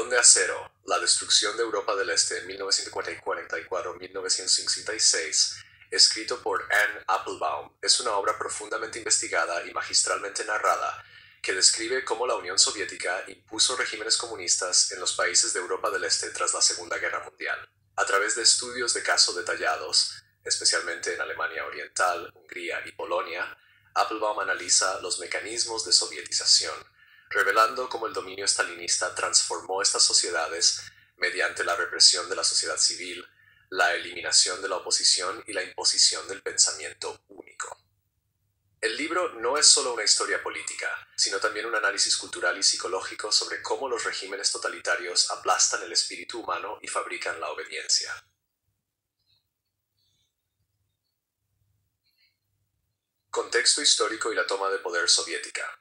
Telón de acero, la destrucción de Europa del Este en 1944-1956, escrito por Anne Applebaum, es una obra profundamente investigada y magistralmente narrada que describe cómo la Unión Soviética impuso regímenes comunistas en los países de Europa del Este tras la Segunda Guerra Mundial. A través de estudios de caso detallados, especialmente en Alemania Oriental, Hungría y Polonia, Applebaum analiza los mecanismos de sovietización, revelando cómo el dominio estalinista transformó estas sociedades mediante la represión de la sociedad civil, la eliminación de la oposición y la imposición del pensamiento único. El libro no es solo una historia política, sino también un análisis cultural y psicológico sobre cómo los regímenes totalitarios aplastan el espíritu humano y fabrican la obediencia. Contexto histórico y la toma de poder soviética.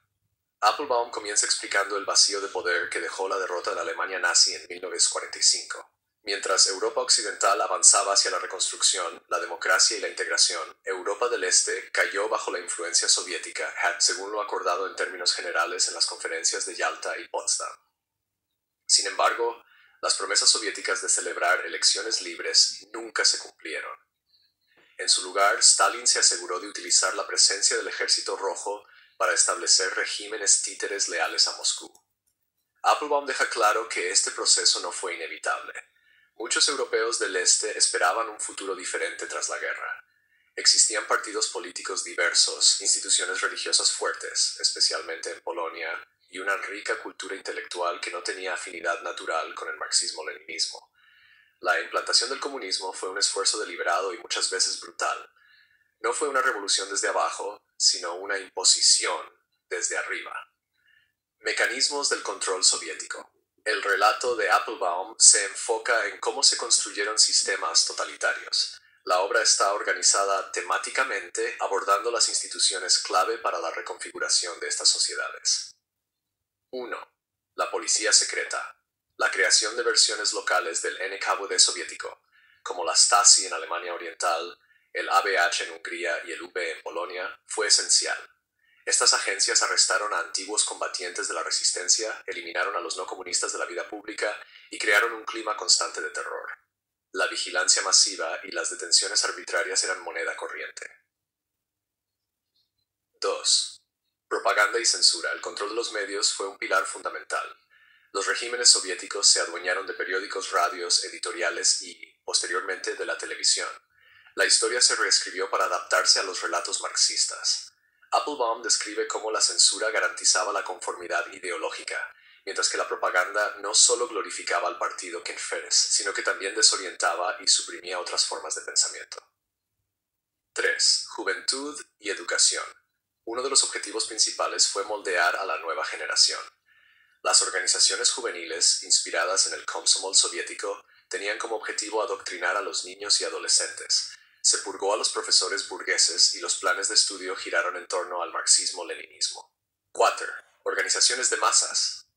Applebaum comienza explicando el vacío de poder que dejó la derrota de la Alemania nazi en 1945. Mientras Europa Occidental avanzaba hacia la reconstrucción, la democracia y la integración, Europa del Este cayó bajo la influencia soviética, según lo acordado en términos generales en las conferencias de Yalta y Potsdam. Sin embargo, las promesas soviéticas de celebrar elecciones libres nunca se cumplieron. En su lugar, Stalin se aseguró de utilizar la presencia del Ejército Rojo para establecer regímenes títeres leales a Moscú. Applebaum deja claro que este proceso no fue inevitable. Muchos europeos del Este esperaban un futuro diferente tras la guerra. Existían partidos políticos diversos, instituciones religiosas fuertes, especialmente en Polonia, y una rica cultura intelectual que no tenía afinidad natural con el marxismo-leninismo. La implantación del comunismo fue un esfuerzo deliberado y muchas veces brutal. No fue una revolución desde abajo, sino una imposición desde arriba. Mecanismos del control soviético. El relato de Applebaum se enfoca en cómo se construyeron sistemas totalitarios. La obra está organizada temáticamente, abordando las instituciones clave para la reconfiguración de estas sociedades. 1. La policía secreta. La creación de versiones locales del NKVD soviético, como la Stasi en Alemania Oriental, el ABH en Hungría y el UB en Polonia, fue esencial. Estas agencias arrestaron a antiguos combatientes de la resistencia, eliminaron a los no comunistas de la vida pública y crearon un clima constante de terror. La vigilancia masiva y las detenciones arbitrarias eran moneda corriente. 2. Propaganda y censura. El control de los medios fue un pilar fundamental. Los regímenes soviéticos se adueñaron de periódicos, radios, editoriales y, posteriormente, de la televisión. La historia se reescribió para adaptarse a los relatos marxistas. Applebaum describe cómo la censura garantizaba la conformidad ideológica, mientras que la propaganda no solo glorificaba al partido Kempferes, sino que también desorientaba y suprimía otras formas de pensamiento. 3. Juventud y educación. Uno de los objetivos principales fue moldear a la nueva generación. Las organizaciones juveniles, inspiradas en el Komsomol soviético, tenían como objetivo adoctrinar a los niños y adolescentes. Se purgó a los profesores burgueses y los planes de estudio giraron en torno al marxismo-leninismo. 4. Organizaciones de masas.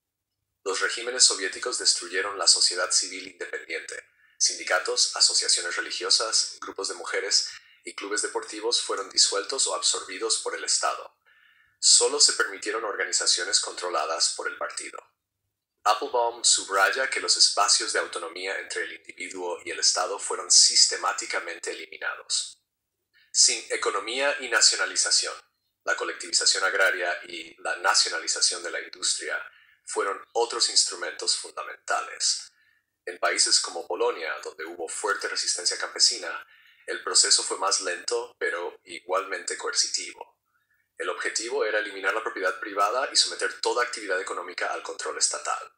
Los regímenes soviéticos destruyeron la sociedad civil independiente. Sindicatos, asociaciones religiosas, grupos de mujeres y clubes deportivos fueron disueltos o absorbidos por el Estado. Solo se permitieron organizaciones controladas por el partido. Applebaum subraya que los espacios de autonomía entre el individuo y el Estado fueron sistemáticamente eliminados. Sin economía y nacionalización, la colectivización agraria y la nacionalización de la industria fueron otros instrumentos fundamentales. En países como Polonia, donde hubo fuerte resistencia campesina, el proceso fue más lento, pero igualmente coercitivo. El objetivo era eliminar la propiedad privada y someter toda actividad económica al control estatal.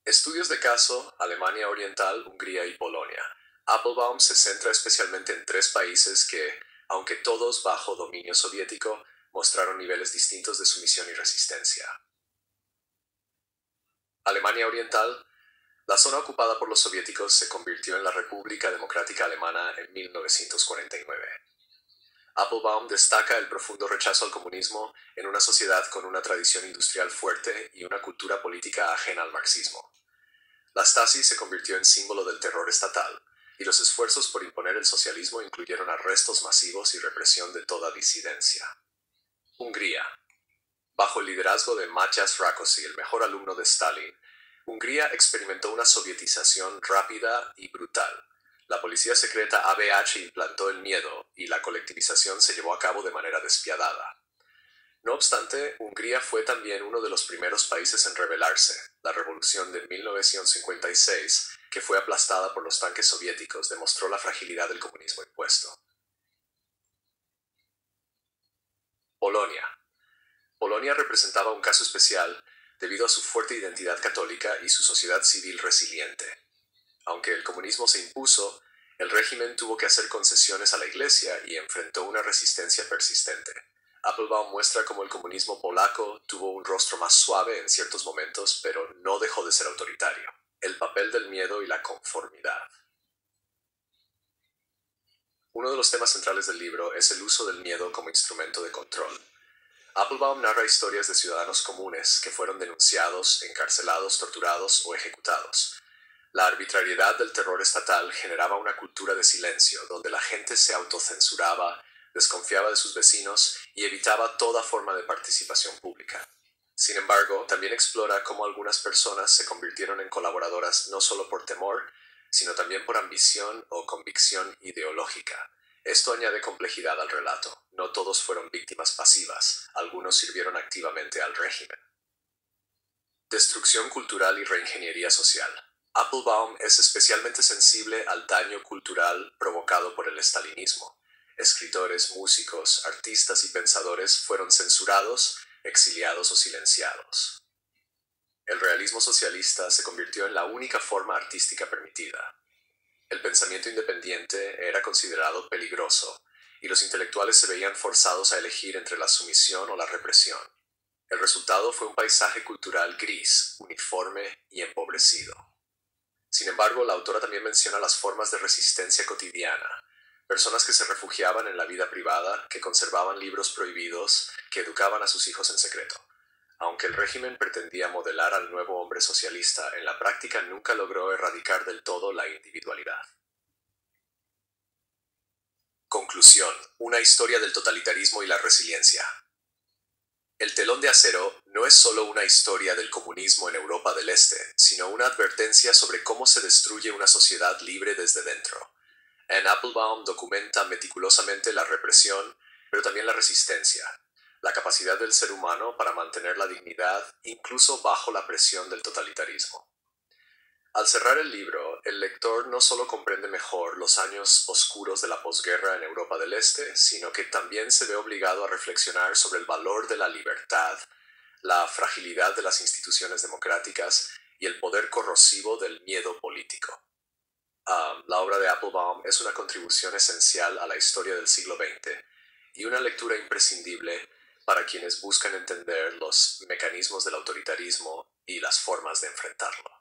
Estudios de caso, Alemania Oriental, Hungría y Polonia. Applebaum se centra especialmente en 3 países que, aunque todos bajo dominio soviético, mostraron niveles distintos de sumisión y resistencia. Alemania Oriental. La zona ocupada por los soviéticos se convirtió en la República Democrática Alemana en 1949. Applebaum destaca el profundo rechazo al comunismo en una sociedad con una tradición industrial fuerte y una cultura política ajena al marxismo. La Stasi se convirtió en símbolo del terror estatal, y los esfuerzos por imponer el socialismo incluyeron arrestos masivos y represión de toda disidencia. Hungría. Bajo el liderazgo de Mátyás Rákosi, el mejor alumno de Stalin, Hungría experimentó una sovietización rápida y brutal. La policía secreta ABH implantó el miedo y la colectivización se llevó a cabo de manera despiadada. No obstante, Hungría fue también uno de los primeros países en rebelarse. La revolución de 1956, que fue aplastada por los tanques soviéticos, demostró la fragilidad del comunismo impuesto. Polonia. Polonia representaba un caso especial debido a su fuerte identidad católica y su sociedad civil resiliente. Aunque el comunismo se impuso, el régimen tuvo que hacer concesiones a la Iglesia y enfrentó una resistencia persistente. Applebaum muestra cómo el comunismo polaco tuvo un rostro más suave en ciertos momentos, pero no dejó de ser autoritario. El papel del miedo y la conformidad. Uno de los temas centrales del libro es el uso del miedo como instrumento de control. Applebaum narra historias de ciudadanos comunes que fueron denunciados, encarcelados, torturados o ejecutados. La arbitrariedad del terror estatal generaba una cultura de silencio, donde la gente se autocensuraba, desconfiaba de sus vecinos y evitaba toda forma de participación pública. Sin embargo, también explora cómo algunas personas se convirtieron en colaboradoras no solo por temor, sino también por ambición o convicción ideológica. Esto añade complejidad al relato. No todos fueron víctimas pasivas, algunos sirvieron activamente al régimen. Destrucción cultural y reingeniería social. Applebaum es especialmente sensible al daño cultural provocado por el estalinismo. Escritores, músicos, artistas y pensadores fueron censurados, exiliados o silenciados. El realismo socialista se convirtió en la única forma artística permitida. El pensamiento independiente era considerado peligroso, y los intelectuales se veían forzados a elegir entre la sumisión o la represión. El resultado fue un paisaje cultural gris, uniforme y empobrecido. Sin embargo, la autora también menciona las formas de resistencia cotidiana, personas que se refugiaban en la vida privada, que conservaban libros prohibidos, que educaban a sus hijos en secreto. Aunque el régimen pretendía modelar al nuevo hombre socialista, en la práctica nunca logró erradicar del todo la individualidad. Conclusión: una historia del totalitarismo y la resiliencia. El telón de acero no es solo una historia del comunismo en Europa del Este, sino una advertencia sobre cómo se destruye una sociedad libre desde dentro. Anne Applebaum documenta meticulosamente la represión, pero también la resistencia, la capacidad del ser humano para mantener la dignidad incluso bajo la presión del totalitarismo. Al cerrar el libro, el lector no solo comprende mejor los años oscuros de la posguerra en Europa del Este, sino que también se ve obligado a reflexionar sobre el valor de la libertad, la fragilidad de las instituciones democráticas y el poder corrosivo del miedo político. La obra de Applebaum es una contribución esencial a la historia del siglo XX y una lectura imprescindible para quienes buscan entender los mecanismos del autoritarismo y las formas de enfrentarlo.